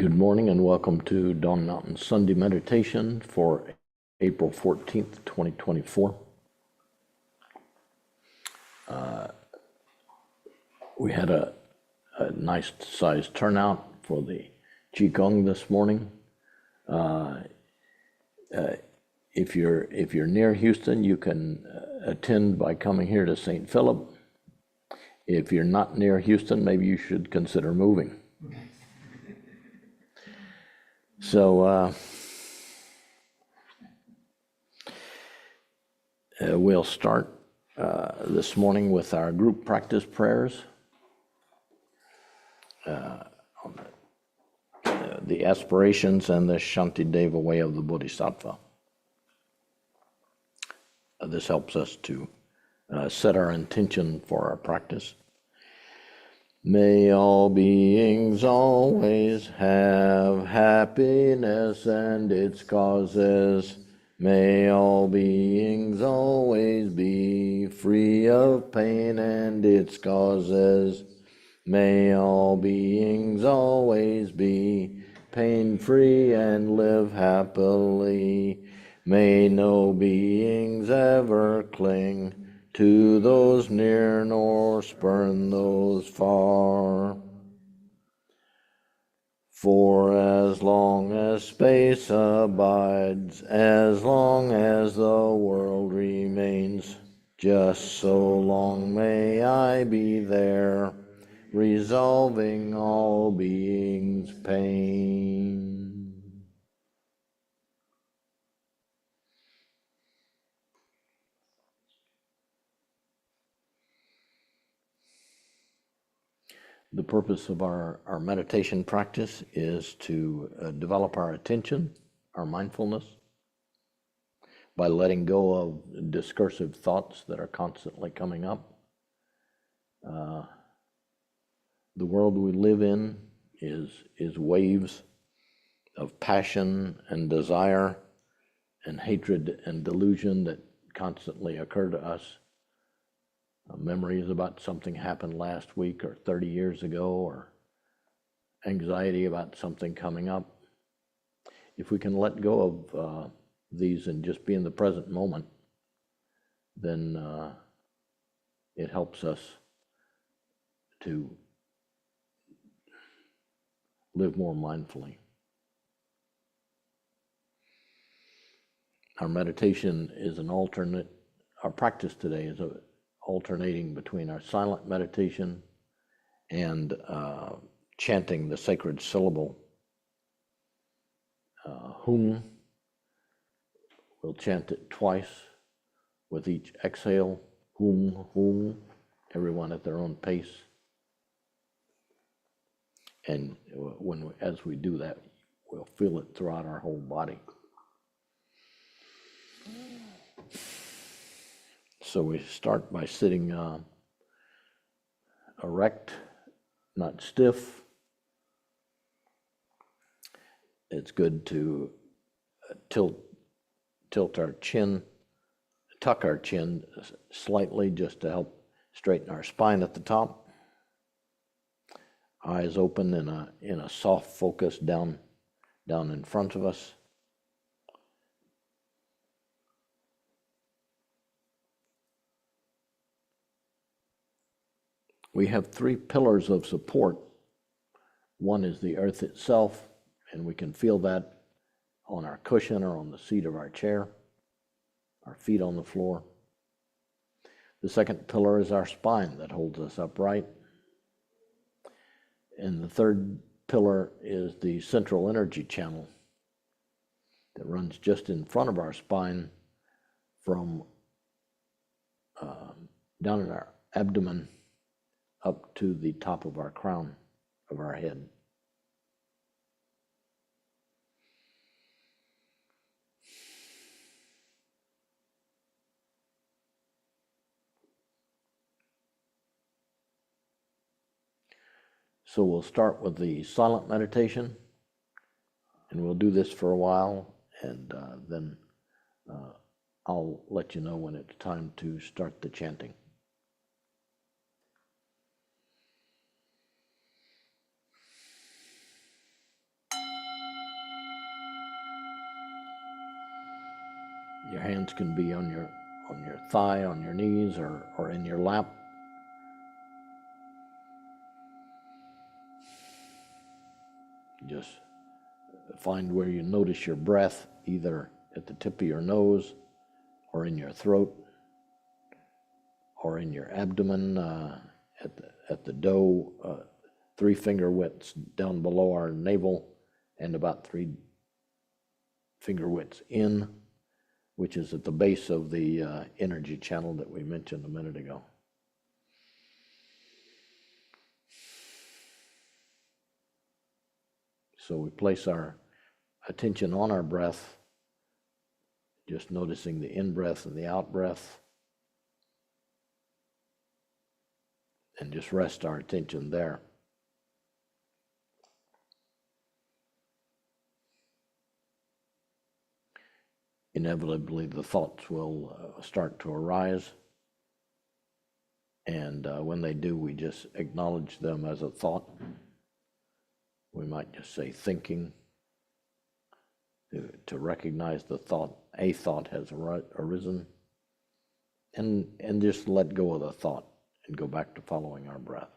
Good morning and welcome to Dawn Mountain Sunday Meditation for April 14th, 2024. We had a nice sized turnout for the Qigong this morning. If you're near Houston, you can attend by coming here to St. Philip. If you're not near Houston, maybe you should consider moving. So we'll start this morning with our group practice prayers. The aspirations and the Shantideva way of the Bodhisattva. This helps us to set our intention for our practice. May all beings always have happiness and its causes. May all beings always be free of pain and its causes. May all beings always be pain-free and live happily. May no beings ever cling to those near nor spurn those far. For as long as space abides, as long as the world remains, just so long may I be there, resolving all beings' pain. The purpose of our meditation practice is to develop our attention, our mindfulness, by letting go of discursive thoughts that are constantly coming up. The world we live in is waves of passion and desire and hatred and delusion that constantly occur to us. Memories about something happened last week or 30 years ago, or anxiety about something coming up. If we can let go of these and just be in the present moment, then it helps us to live more mindfully. Our meditation is our practice today is alternating between our silent meditation and chanting the sacred syllable Hum. We'll chant it twice with each exhale, Hum, Hum, everyone at their own pace. And as we do that, we'll feel it throughout our whole body. So we start by sitting erect, not stiff. It's good to tilt our chin, tuck our chin slightly just to help straighten our spine at the top. Eyes open in a soft focus down in front of us. We have three pillars of support. One is the earth itself, and we can feel that on our cushion or on the seat of our chair, our feet on the floor. The second pillar is our spine that holds us upright. And the third pillar is the central energy channel that runs just in front of our spine from down in our abdomen up to the top of our crown of our head. So we'll start with the silent meditation, and we'll do this for a while, and then I'll let you know when it's time to start the chanting. Your hands can be on your thigh, on your knees, or in your lap. Just find where you notice your breath, either at the tip of your nose, or in your throat, or in your abdomen, at the dough, 3 finger widths down below our navel, and about 3 finger widths in, which is at the base of the energy channel that we mentioned a minute ago. So we place our attention on our breath, just noticing the in-breath and the out-breath, and just rest our attention there. Inevitably, the thoughts will start to arise, and when they do, we just acknowledge them as a thought. We might just say thinking, to recognize the thought, a thought has arisen, and just let go of the thought and go back to following our breath.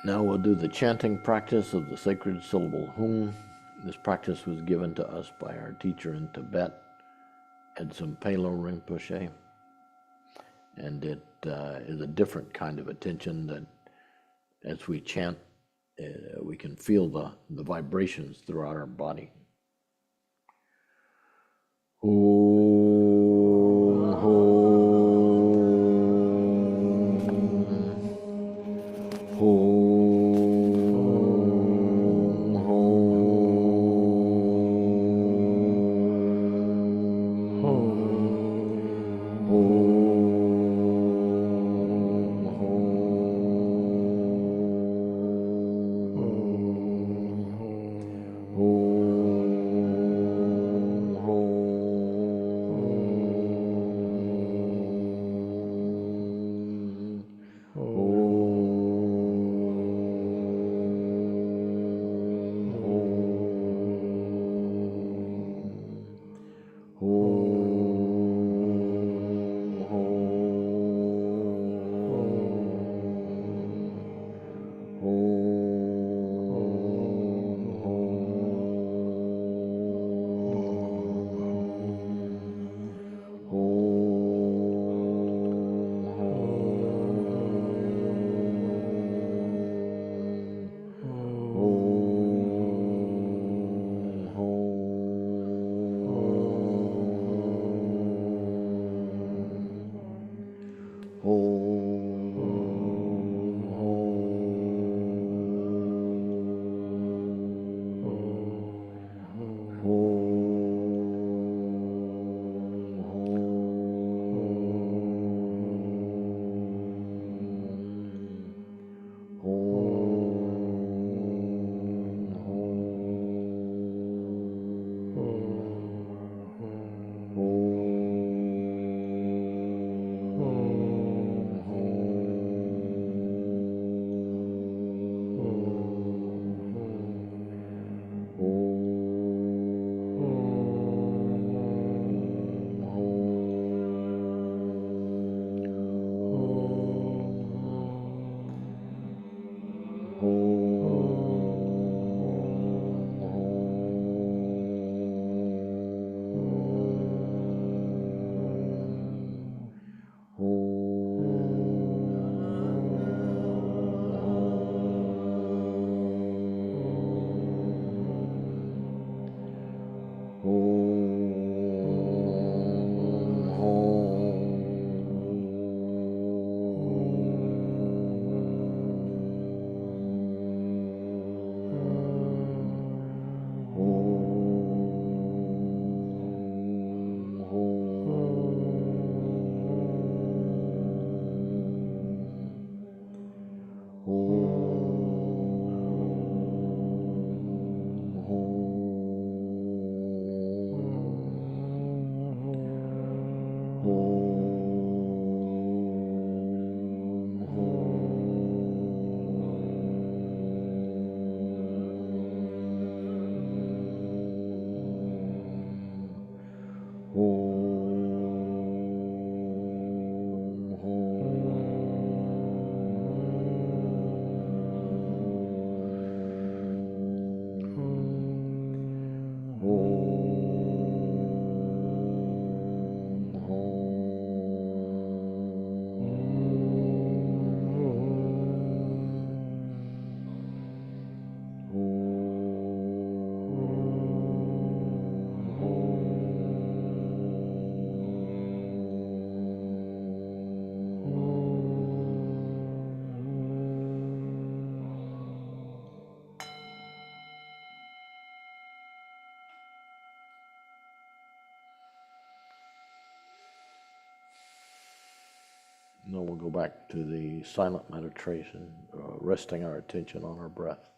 Now we'll do the chanting practice of the sacred syllable Hum. This practice was given to us by our teacher in Tibet, Palo Rinpoche, and it is a different kind of attention that as we chant, we can feel the vibrations throughout our body. Now we'll go back to the silent meditation, resting our attention on our breath.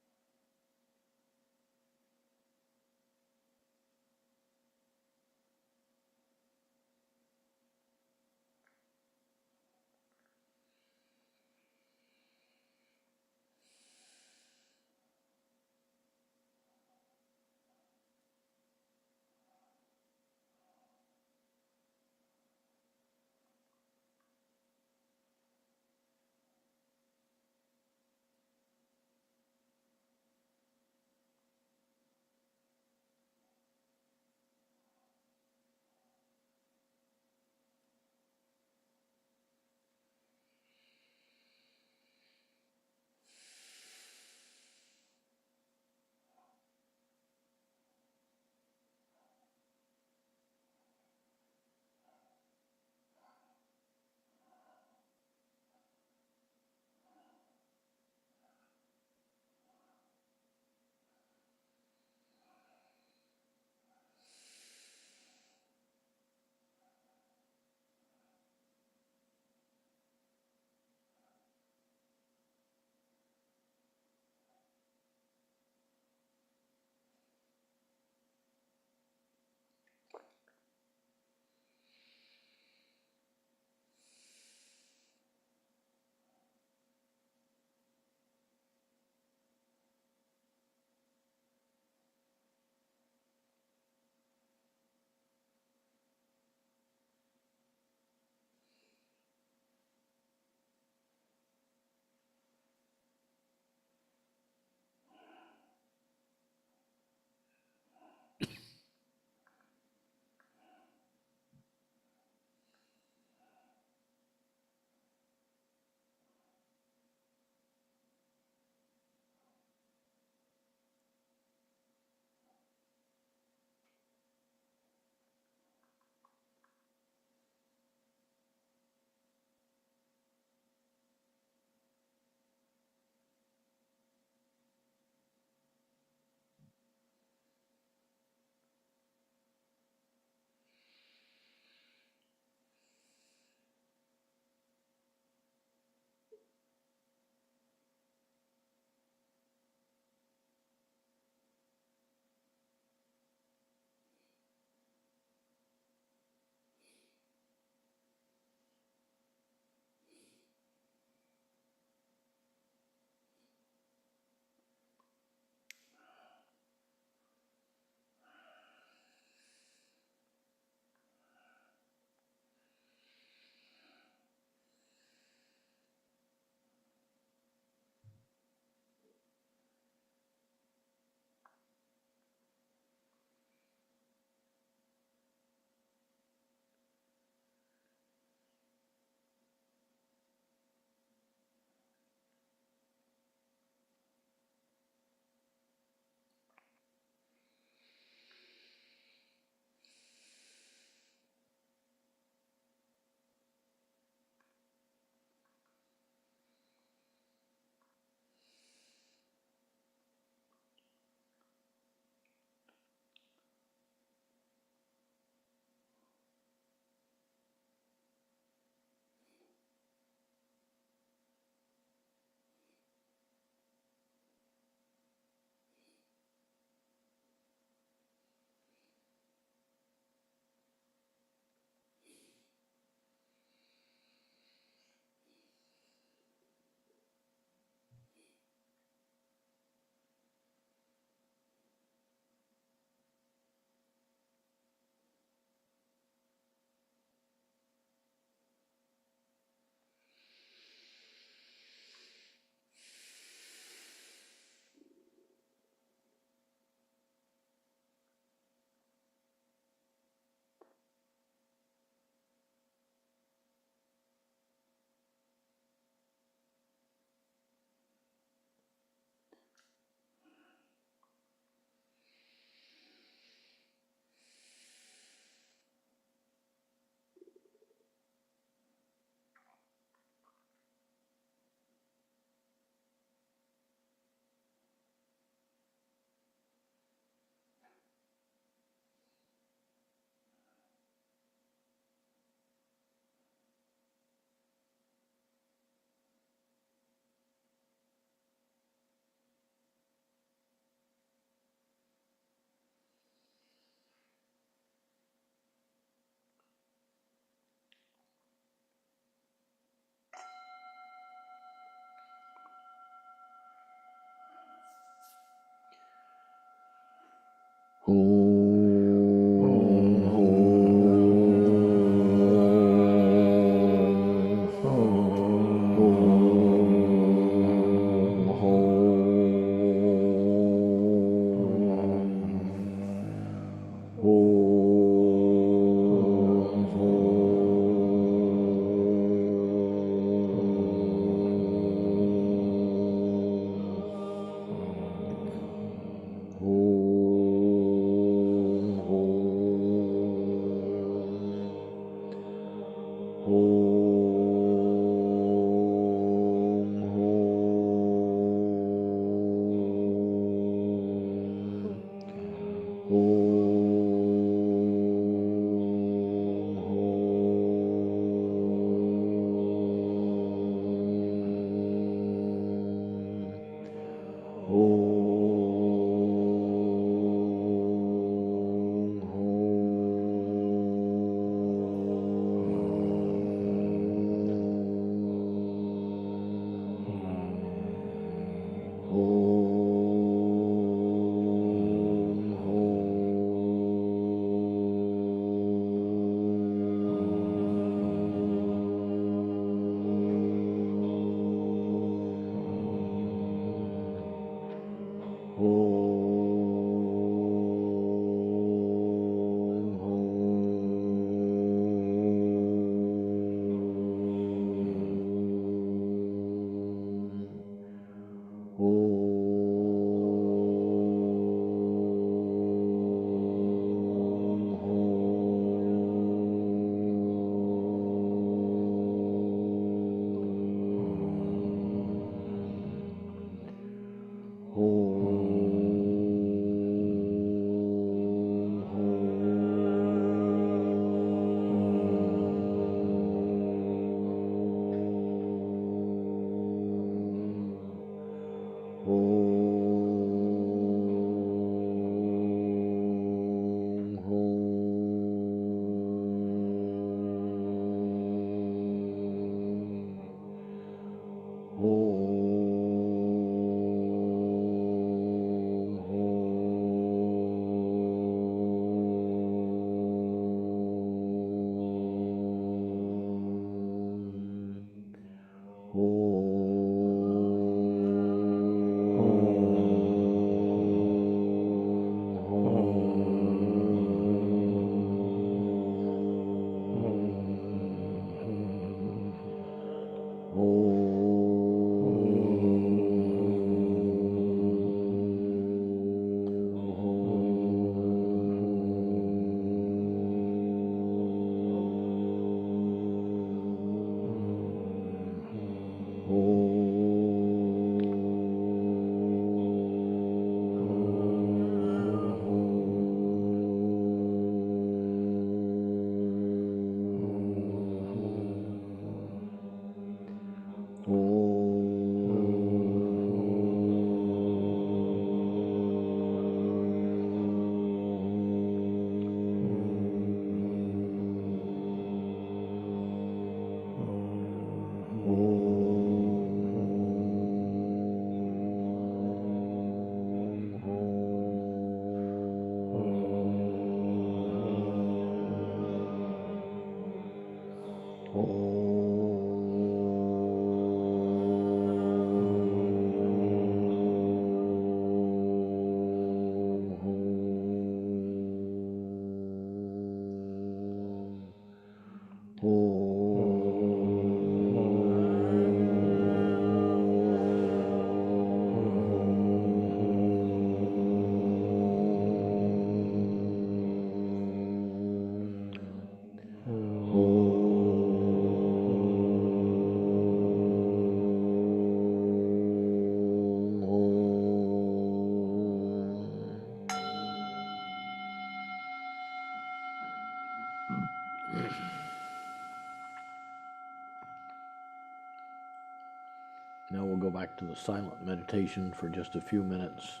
Now we'll go back to the silent meditation for just a few minutes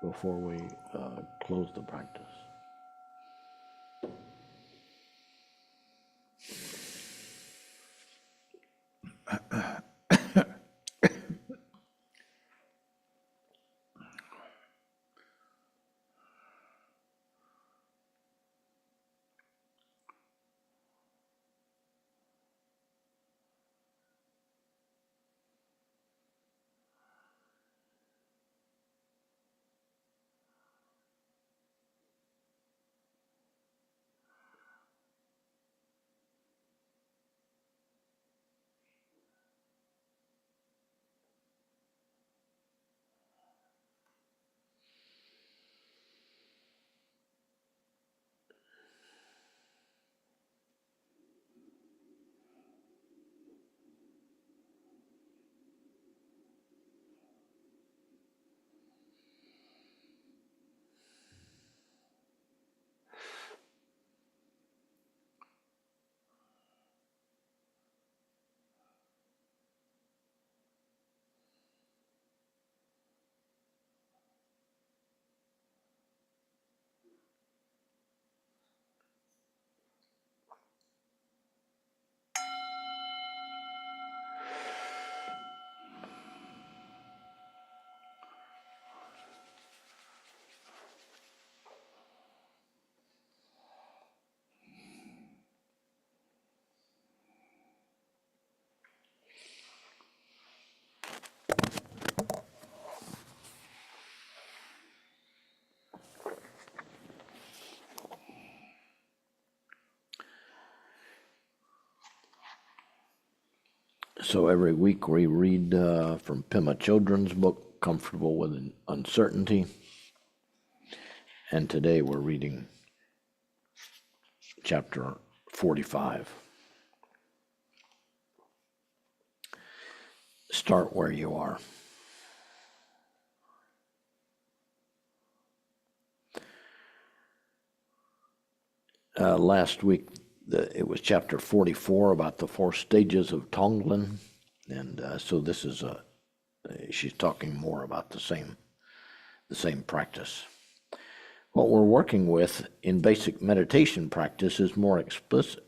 before we close the practice. So every week we read from Pema Chodron's book, Comfortable with Uncertainty. And today we're reading chapter 45. Start where you are. Last week, it was chapter 44 about the 4 stages of Tonglen, and so this is she's talking more about the same practice. What we're working with in basic meditation practice is more explicitly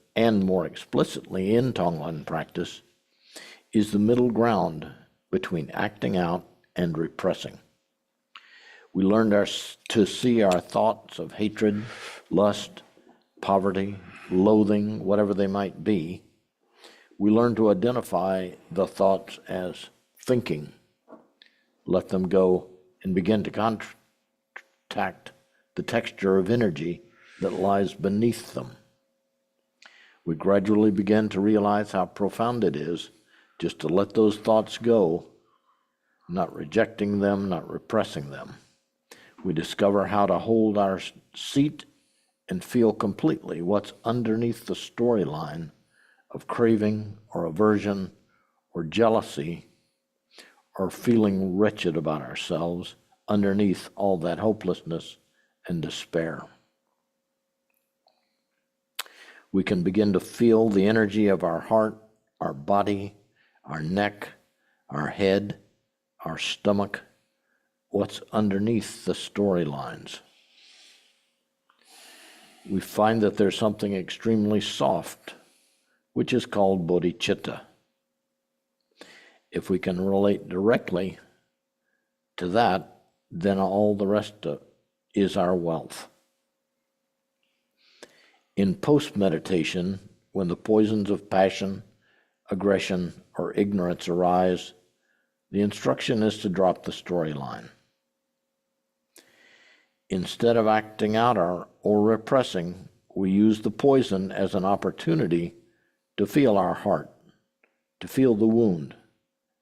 in Tonglen practice is the middle ground between acting out and repressing. We learned to see our thoughts of hatred, lust, poverty, loathing, whatever they might be. We learn to identify the thoughts as thinking, let them go, and begin to contact the texture of energy that lies beneath them. We gradually begin to realize how profound it is just to let those thoughts go, not rejecting them, not repressing them. We discover how to hold our seat and feel completely what's underneath the storyline of craving or aversion or jealousy or feeling wretched about ourselves underneath all that hopelessness and despair. We can begin to feel the energy of our heart, our body, our neck, our head, our stomach, what's underneath the storylines. We find that there's something extremely soft, which is called bodhicitta. If we can relate directly to that, then all the rest is our wealth. In post-meditation, when the poisons of passion, aggression, or ignorance arise, the instruction is to drop the storyline. Instead of acting out or repressing, we use the poison as an opportunity to feel our heart, to feel the wound,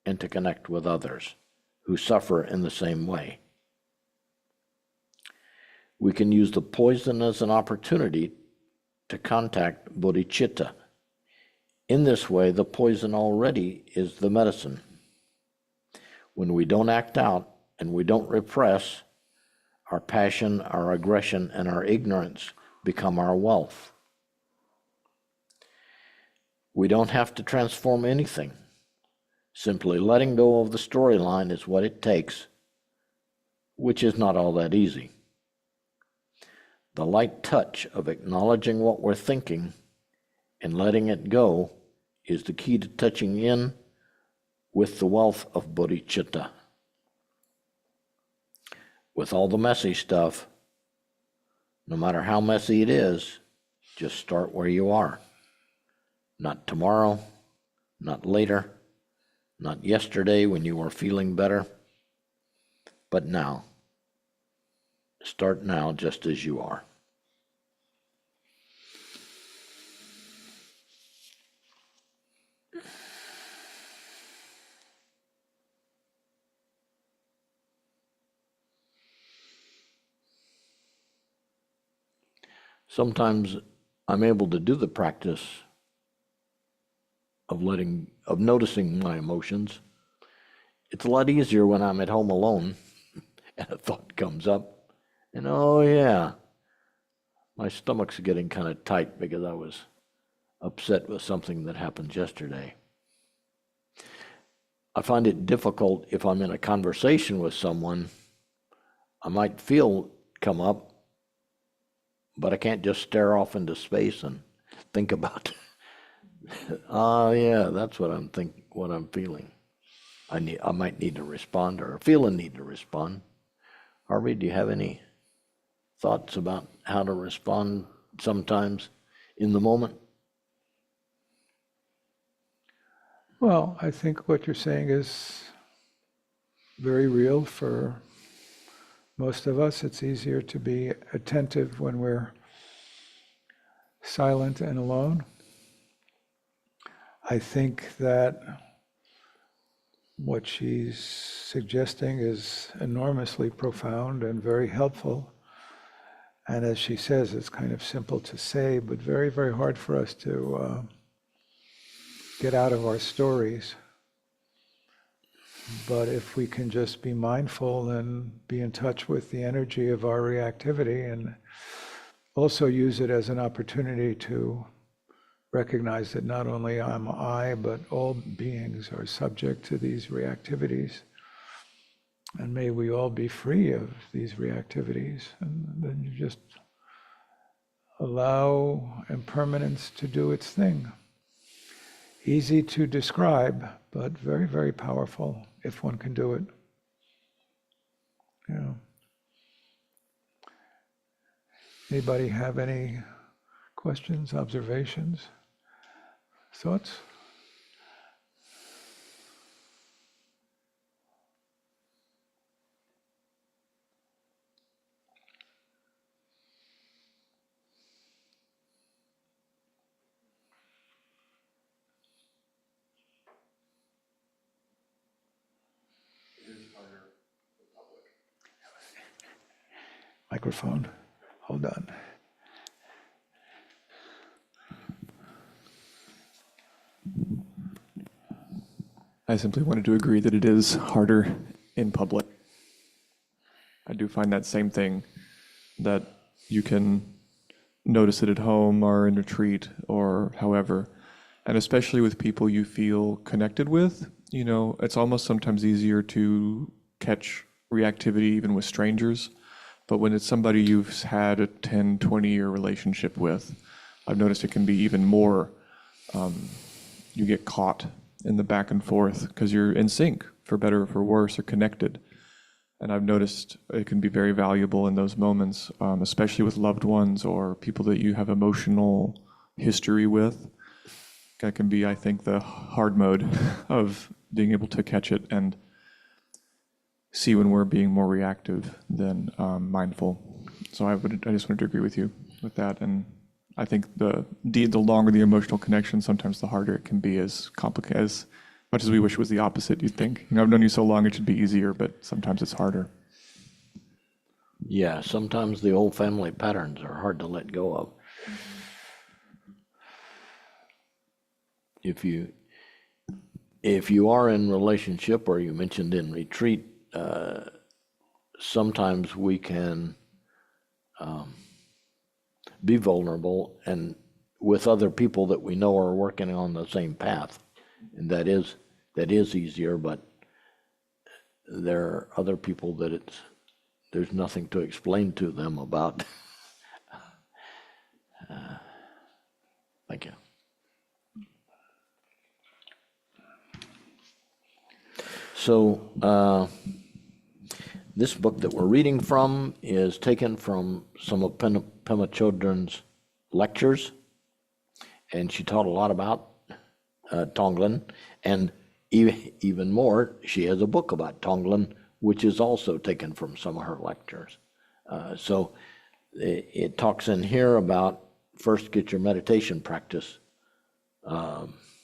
and to connect with others who suffer in the same way. We can use the poison as an opportunity to contact bodhicitta. In this way, the poison already is the medicine. When we don't act out and we don't repress, our passion, our aggression, and our ignorance become our wealth. We don't have to transform anything. Simply letting go of the storyline is what it takes, which is not all that easy. The light touch of acknowledging what we're thinking and letting it go is the key to touching in with the wealth of bodhicitta. With all the messy stuff, no matter how messy it is, just start where you are. Not tomorrow, not later, not yesterday when you were feeling better, but now. Start now just as you are. Sometimes I'm able to do the practice of noticing my emotions. It's a lot easier when I'm at home alone and a thought comes up, and oh yeah, my stomach's getting kind of tight because I was upset with something that happened yesterday. I find it difficult if I'm in a conversation with someone. I might feel come up, but I can't just stare off into space and think about yeah, that's what I'm feeling. I might need to respond or feel a need to respond. Harvey, do you have any thoughts about how to respond sometimes in the moment? Well, I think what you're saying is very real for most of us. It's easier to be attentive when we're silent and alone. I think that what she's suggesting is enormously profound and very helpful. And as she says, it's kind of simple to say, but very, very hard for us to get out of our stories. But if we can just be mindful and be in touch with the energy of our reactivity, and also use it as an opportunity to recognize that not only am I, but all beings are subject to these reactivities. And may we all be free of these reactivities. And then you just allow impermanence to do its thing. Easy to describe, but very, very powerful if one can do it. Yeah. Anybody have any questions, observations, thoughts? Microphone, hold on. I simply wanted to agree that it is harder in public. I do find that same thing, that you can notice it at home or in retreat or however, and especially with people you feel connected with, it's almost sometimes easier to catch reactivity even with strangers. But when it's somebody you've had a 10, 20-year relationship with, I've noticed it can be even more, you get caught in the back and forth because you're in sync, for better or for worse, or connected. And I've noticed it can be very valuable in those moments, especially with loved ones or people that you have emotional history with. That can be, I think, the hard mode of being able to catch it and see when we're being more reactive than mindful. So I just wanted to agree with you with that. And I think the longer the emotional connection, sometimes the harder it can be, as complicated, as much as we wish it was the opposite, you'd think. I've known you so long, it should be easier, but sometimes it's harder. Yeah, sometimes the old family patterns are hard to let go of. If you are in relationship, or you mentioned in retreat, sometimes we can be vulnerable and with other people that we know are working on the same path, and that is easier. But there are other people that there's nothing to explain to them about. Thank you. So this book that we're reading from is taken from some of Pema Chodron's lectures, and she taught a lot about Tonglen, and even more, she has a book about Tonglen, which is also taken from some of her lectures. So it talks in here about first get your meditation practice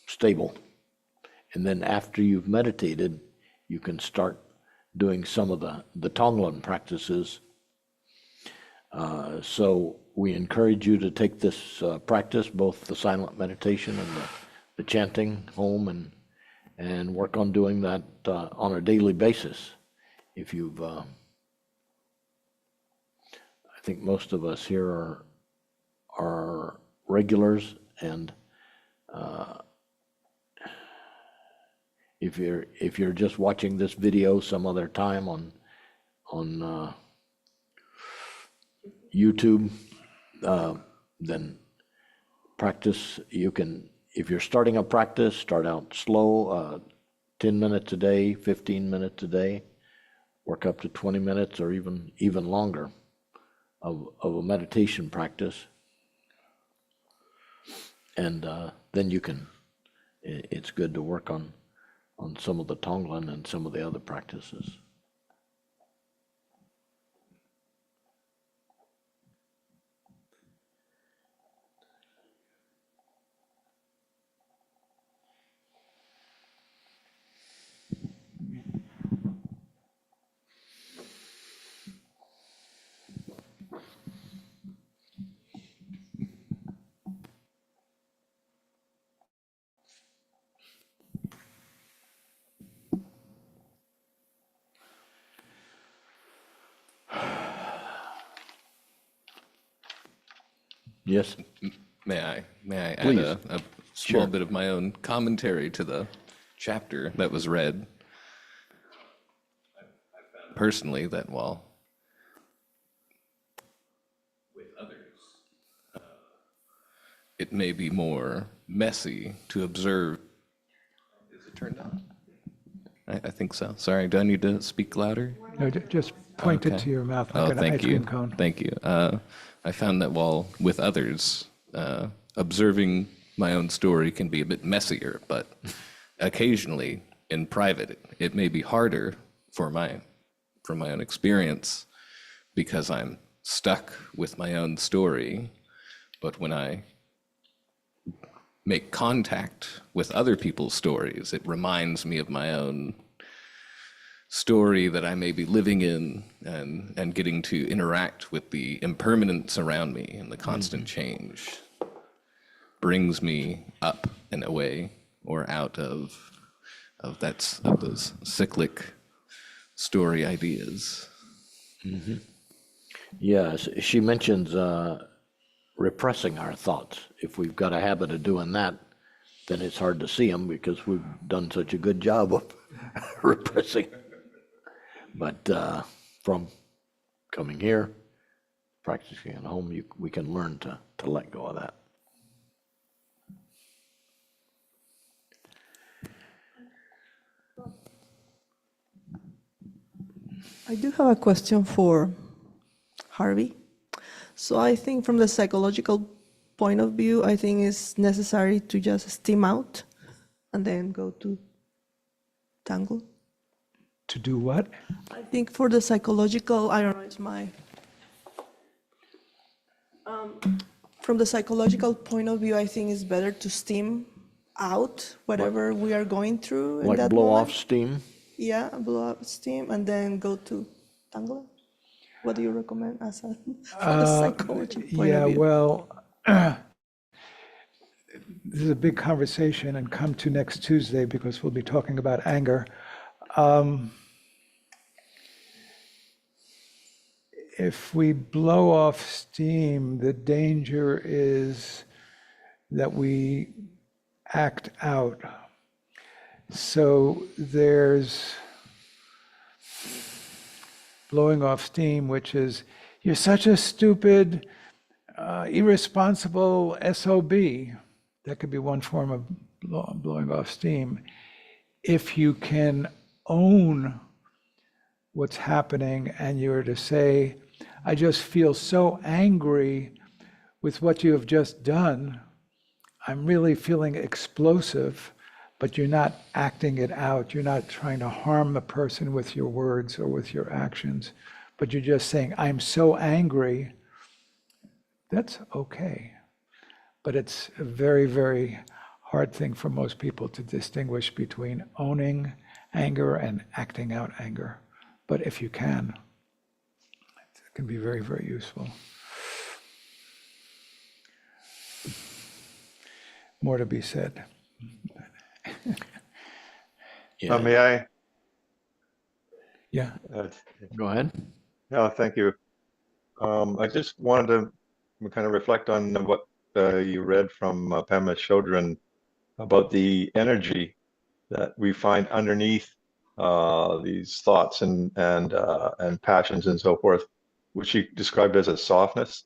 stable, and then after you've meditated, you can start doing some of the Tonglen practices. So we encourage you to take this practice, both the silent meditation and the chanting, home, and work on doing that on a daily basis. If you've, I think most of us here are regulars, and if you're just watching this video some other time on YouTube, then practice. You can, if you're starting a practice, start out slow, 10 minutes a day, 15 minutes a day, work up to 20 minutes or even longer of a meditation practice, and then you can. It's good to work on some of the Tonglen and some of the other practices. Yes, May I add Please. a small Sure. bit of my own commentary to the chapter that was read? Personally, that while with others, it may be more messy to observe. Is it turned on? I think so. Sorry, do I need to speak louder? No, just point it Okay. to your mouth Oh, like an thank ice you. cream cone. Thank you. I found that while with others, observing my own story can be a bit messier, but occasionally in private, it may be harder for from my own experience because I'm stuck with my own story. But when I make contact with other people's stories, it reminds me of my own story that I may be living in and getting to interact with the impermanence around me and the constant change brings me up and away or out of those cyclic story ideas. yes. She mentions repressing our thoughts. If we've got a habit of doing that, then it's hard to see them because we've done such a good job of repressing. But from coming here, practicing at home, we can learn to let go of that. I do have a question for Harvey. So I think from the psychological point of view, I think it's necessary to just steam out and then go to tangle. To do what? I think for the psychological, I don't know, it's my... From the psychological point of view, I think it's better to steam out whatever we are going through in Like that blow off moment. steam. Yeah, blow up steam and then go to tangle. What do you recommend as a, from the psychology point Yeah, of view? well, this is a big conversation, and come to next Tuesday because we'll be talking about anger. If we blow off steam, the danger is that we act out. So there's blowing off steam, which is, you're such a stupid, irresponsible SOB. That could be one form of blowing off steam. If you can own what's happening and you're to say, I just feel so angry with what you have just done. I'm really feeling explosive, but you're not acting it out. You're not trying to harm the person with your words or with your actions, but you're just saying, I'm so angry. That's okay. But it's a very, very hard thing for most people to distinguish between owning anger and acting out anger. But if you can, it can be very, very useful. More to be said. Yeah. May I? Yeah. Go ahead. No, thank you. I just wanted to kind of reflect on what you read from Pema Chodron about the energy that we find underneath these thoughts and passions and so forth, which she described as a softness,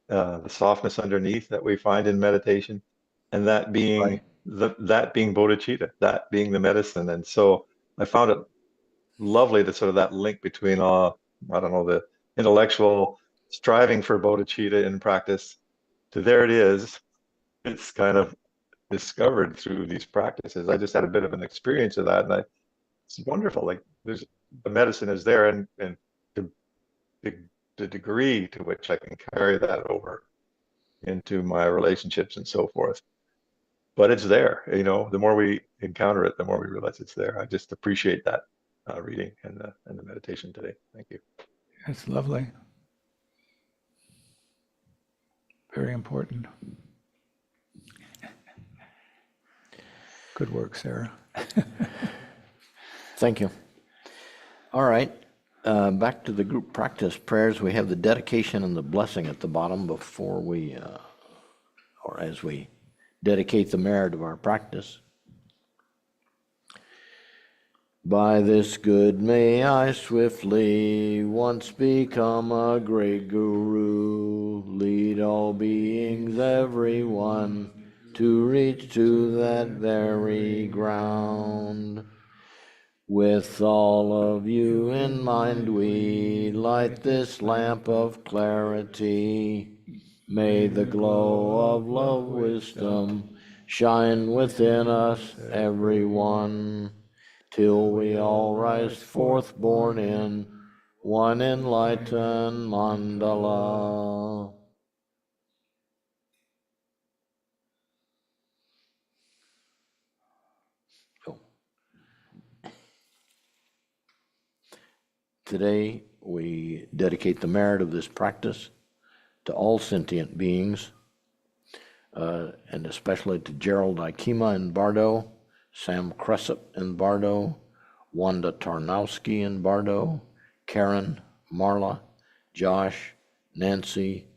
the softness underneath that we find in meditation, and that being that being bodhicitta, that being the medicine. And so I found it lovely that sort of that link between I don't know, the intellectual striving for bodhicitta in practice to there it is. It's kind of discovered through these practices. I just had a bit of an experience of that, and it's wonderful. Like there's the medicine is there, and the degree to which I can carry that over into my relationships and so forth. But it's there, you know. The more we encounter it, the more we realize it's there. I just appreciate that reading and the meditation today. Thank you. It's lovely. Very important. Good work, Sarah. Thank you. All right. Back to the group practice prayers. We have the dedication and the blessing at the bottom before we or as we dedicate the merit of our practice. By this good may I swiftly once become a great guru, lead all beings, every one, to reach to that very ground. With all of you in mind we light this lamp of clarity. May the glow of love wisdom shine within us, every one, till we all rise forth born in one enlightened mandala. So, today we dedicate the merit of this practice to all sentient beings, and especially to Gerald Ikema in Bardo, Sam Cressup in Bardo, Wanda Tarnowski in Bardo, Karen, Marla, Josh, Nancy,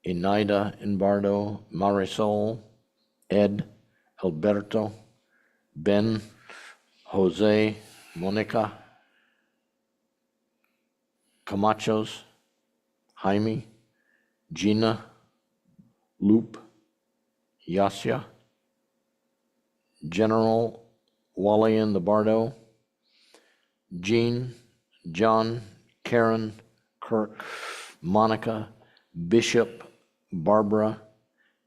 Enaida in Bardo, Marisol, Ed, Alberto, Ben, Jose, Monica, Camachos, Jaime, Gina, Loop, Yasya, General Wally in the Bardo, Jean, John, Karen, Kirk, Monica, Bishop, Barbara,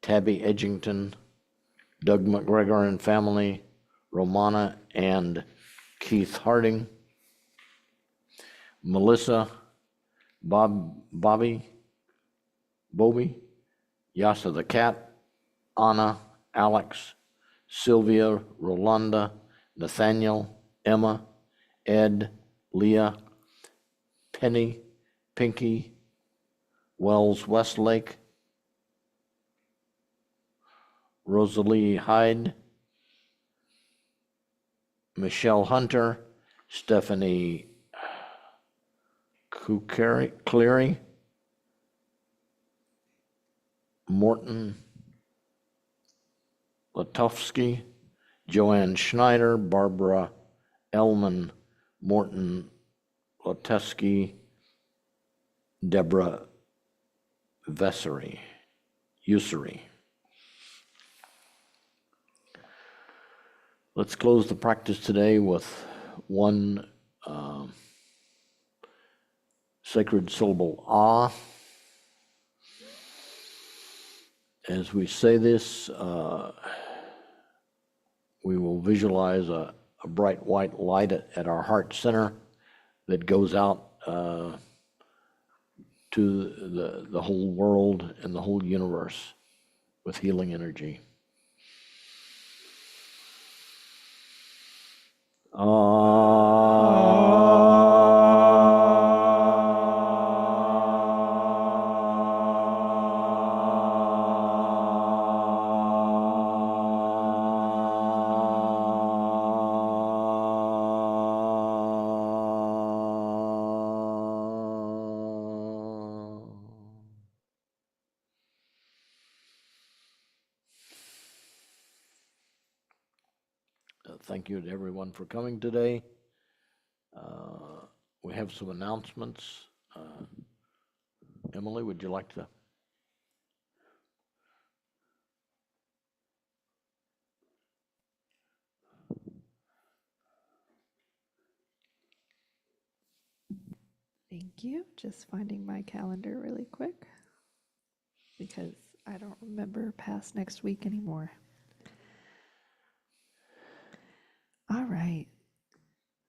Tabby Edgington, Doug McGregor and family, Romana and Keith Harding, Melissa, Bobby, Yasa the cat, Anna, Alex, Sylvia, Rolanda, Nathaniel, Emma, Ed, Leah, Penny, Pinky, Wells Westlake, Rosalie Hyde, Michelle Hunter, Stephanie Cleary, Morton Latofsky, Joanne Schneider, Barbara Elman, Morton Latesky, Deborah Usury. Let's close the practice today with one sacred syllable, ah. As we say this, we will visualize a bright white light at our heart center that goes out to the whole world and the whole universe with healing energy. Thank you to everyone for coming today. We have some announcements. Emily, would you like to? Thank you. Just finding my calendar really quick because I don't remember past next week anymore. All right.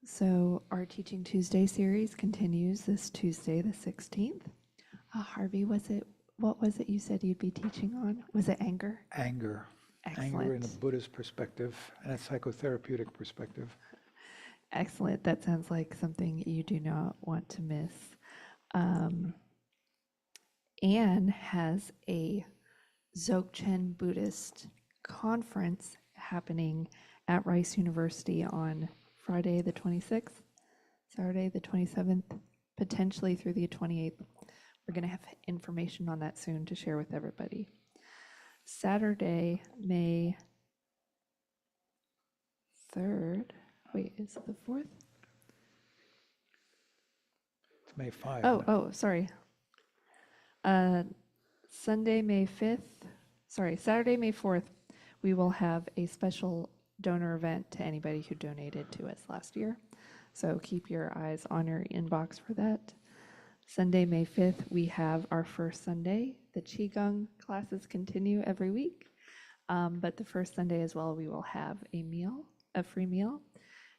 So our Teaching Tuesday series continues this Tuesday, the 16th. Harvey, what was it you said you'd be teaching on? Was it anger? Anger. Excellent. Anger in a Buddhist perspective and a psychotherapeutic perspective. Excellent. That sounds like something you do not want to miss. Anne has a Dzogchen Buddhist conference happening at Rice University on Friday the 26th, Saturday the 27th, potentially through the 28th. We're going to have information on that soon to share with everybody. Saturday, May 3rd. Wait, is it the 4th? It's May 5. Oh, sorry. Sunday, May 5th, sorry, Saturday, May 4th, we will have a special donor event to anybody who donated to us last year. So keep your eyes on your inbox for that. Sunday, May 5th, we have our first Sunday. The Qigong classes continue every week. But the first Sunday as well, we will have a free meal.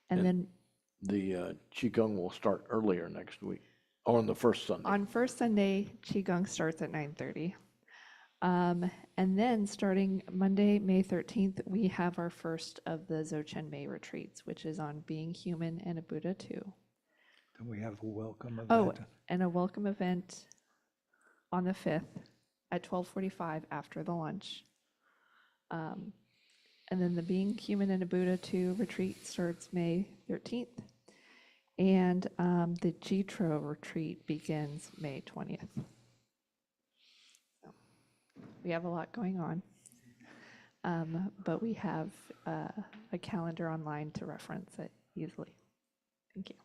And then The Qigong will start earlier next week, or on the first Sunday. on first Sunday, Qigong starts at 9:30. And then starting Monday, May 13th, we have our first of the Dzogchen May retreats, which is on being human and a Buddha too. Then we have a welcome Oh, event. and a welcome event on the 5th at 12:45 after the lunch. And then the Being Human and a Buddha 2 retreat starts May 13th. And the Jitro retreat begins May 20th. So we have a lot going on. But we have a calendar online to reference it easily. Thank you.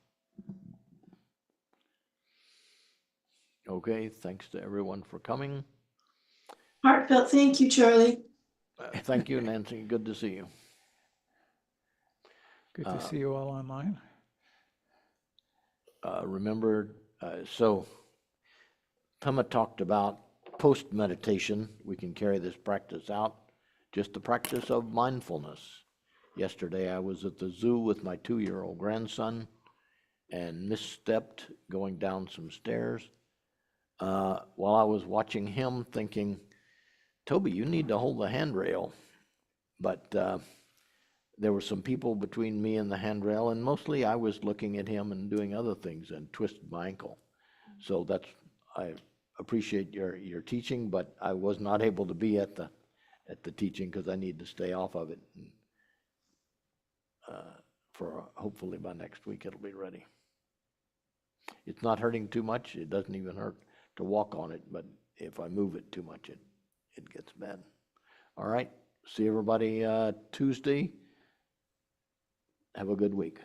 Okay, thanks to everyone for coming. Heartfelt thank you, Charlie. Thank you, Nancy. Good to see you. Good to see you all online. Remember, so Pema talked about post-meditation. We can carry this practice out, just the practice of mindfulness. Yesterday, I was at the zoo with my 2-year-old grandson and misstepped going down some stairs. While I was watching him, thinking, Toby, you need to hold the handrail. But there were some people between me and the handrail, and mostly I was looking at him and doing other things and twisted my ankle. So I appreciate your teaching, but I was not able to be at the teaching because I need to stay off of it. And, for hopefully by next week it'll be ready. It's not hurting too much. It doesn't even hurt to walk on it, but if I move it too much, it gets bad. All right. See everybody Tuesday. Have a good week.